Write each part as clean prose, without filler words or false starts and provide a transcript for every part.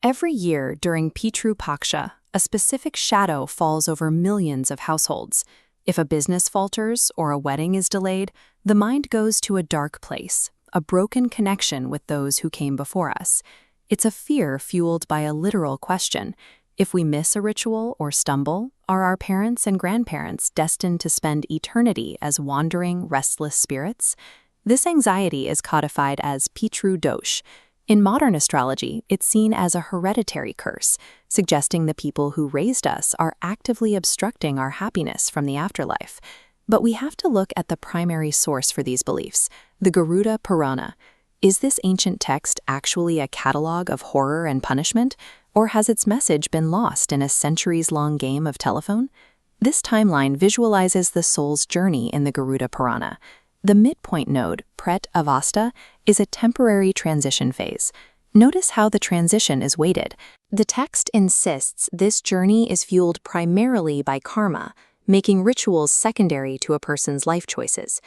Every year during Pitru Paksha, a specific shadow falls over millions of households. If a business falters or a wedding is delayed, the mind goes to a dark place, a broken connection with those who came before us. It's a fear fueled by a literal question. If we miss a ritual or stumble, are our parents and grandparents destined to spend eternity as wandering, restless spirits? This anxiety is codified as Pitru Dosh. In modern astrology, it's seen as a hereditary curse, suggesting the people who raised us are actively obstructing our happiness from the afterlife. But we have to look at the primary source for these beliefs, the Garuda Purana. Is this ancient text actually a catalog of horror and punishment, or has its message been lost in a centuries-long game of telephone? This timeline visualizes the soul's journey in the Garuda Purana. The midpoint node, Pret Avasta, is a temporary transition phase. Notice how the transition is weighted. The text insists this journey is fueled primarily by karma, making rituals secondary to a person's life choices.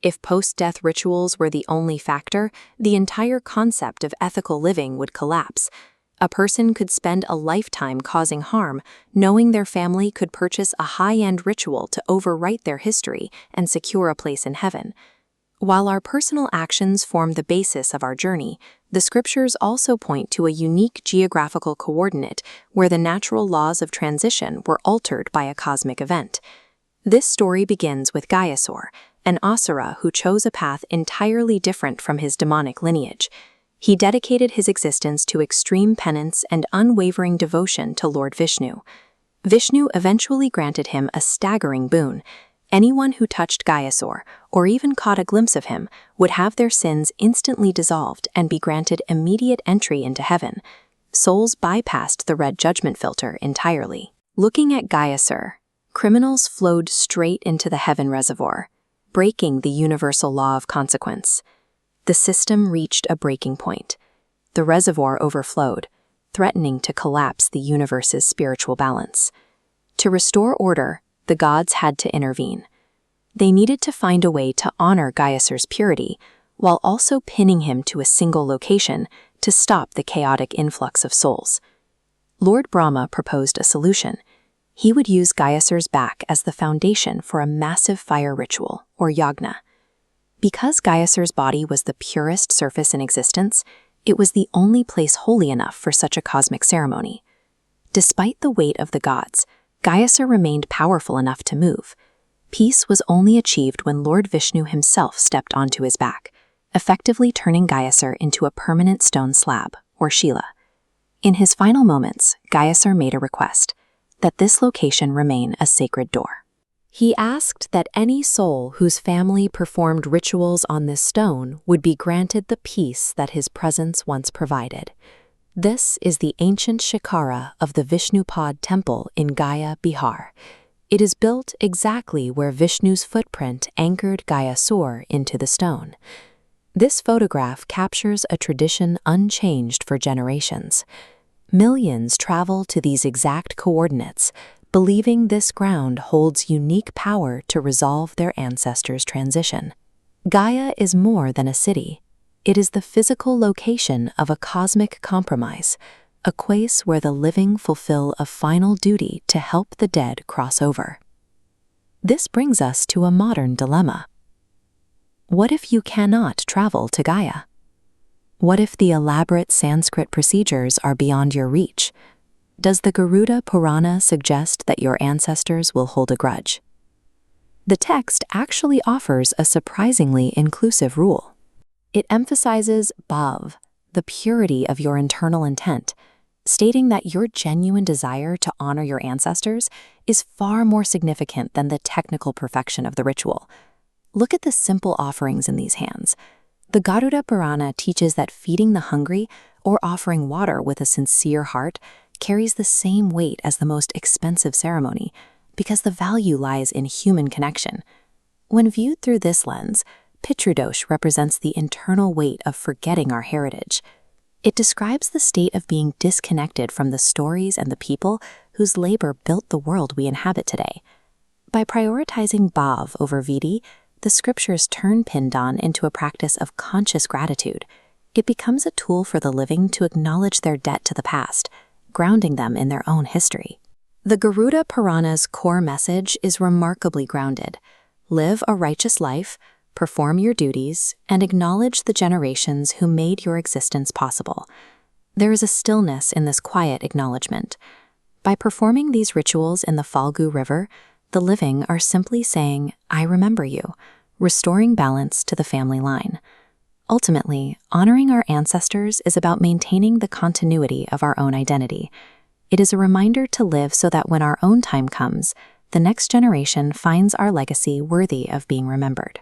If post-death rituals were the only factor, the entire concept of ethical living would collapse. A person could spend a lifetime causing harm, knowing their family could purchase a high-end ritual to overwrite their history and secure a place in heaven. While our personal actions form the basis of our journey, the scriptures also point to a unique geographical coordinate where the natural laws of transition were altered by a cosmic event. This story begins with Gaya, an asura who chose a path entirely different from his demonic lineage. He dedicated his existence to extreme penance and unwavering devotion to Lord Vishnu. Vishnu eventually granted him a staggering boon. Anyone who touched Gayasur, or even caught a glimpse of him, would have their sins instantly dissolved and be granted immediate entry into heaven. Souls bypassed the red judgment filter entirely. Looking at Gayasur, criminals flowed straight into the heaven reservoir, breaking the universal law of consequence. The system reached a breaking point. The reservoir overflowed, threatening to collapse the universe's spiritual balance. To restore order, the gods had to intervene. They needed to find a way to honor Gayasur's purity, while also pinning him to a single location to stop the chaotic influx of souls. Lord Brahma proposed a solution. He would use Gayasur's back as the foundation for a massive fire ritual, or yagna. Because Gayasur's body was the purest surface in existence, it was the only place holy enough for such a cosmic ceremony. Despite the weight of the gods, Gayasur remained powerful enough to move. Peace was only achieved when Lord Vishnu himself stepped onto his back, effectively turning Gayasur into a permanent stone slab, or Shila. In his final moments, Gayasur made a request, that this location remain a sacred door. He asked that any soul whose family performed rituals on this stone would be granted the peace that his presence once provided. This is the ancient Shikara of the Vishnupad temple in Gaya, Bihar. It is built exactly where Vishnu's footprint anchored Gayasur into the stone. This photograph captures a tradition unchanged for generations. Millions travel to these exact coordinates, believing this ground holds unique power to resolve their ancestors' transition. Gaya is more than a city. It is the physical location of a cosmic compromise, a place where the living fulfill a final duty to help the dead cross over. This brings us to a modern dilemma. What if you cannot travel to Gaya? What if the elaborate Sanskrit procedures are beyond your reach? Does the Garuda Purana suggest that your ancestors will hold a grudge? The text actually offers a surprisingly inclusive rule. It emphasizes bhav, the purity of your internal intent, stating that your genuine desire to honor your ancestors is far more significant than the technical perfection of the ritual. Look at the simple offerings in these hands. The Garuda Purana teaches that feeding the hungry or offering water with a sincere heart carries the same weight as the most expensive ceremony, because the value lies in human connection. When viewed through this lens, Pitrudosh represents the internal weight of forgetting our heritage. It describes the state of being disconnected from the stories and the people whose labor built the world we inhabit today. By prioritizing bhav over vidhi, the scriptures turn pinddaan into a practice of conscious gratitude. It becomes a tool for the living to acknowledge their debt to the past, grounding them in their own history. The Garuda Purana's core message is remarkably grounded. Live a righteous life, perform your duties, and acknowledge the generations who made your existence possible. There is a stillness in this quiet acknowledgement. By performing these rituals in the Falgu River, the living are simply saying, "I remember you," restoring balance to the family line. Ultimately, honoring our ancestors is about maintaining the continuity of our own identity. It is a reminder to live so that when our own time comes, the next generation finds our legacy worthy of being remembered.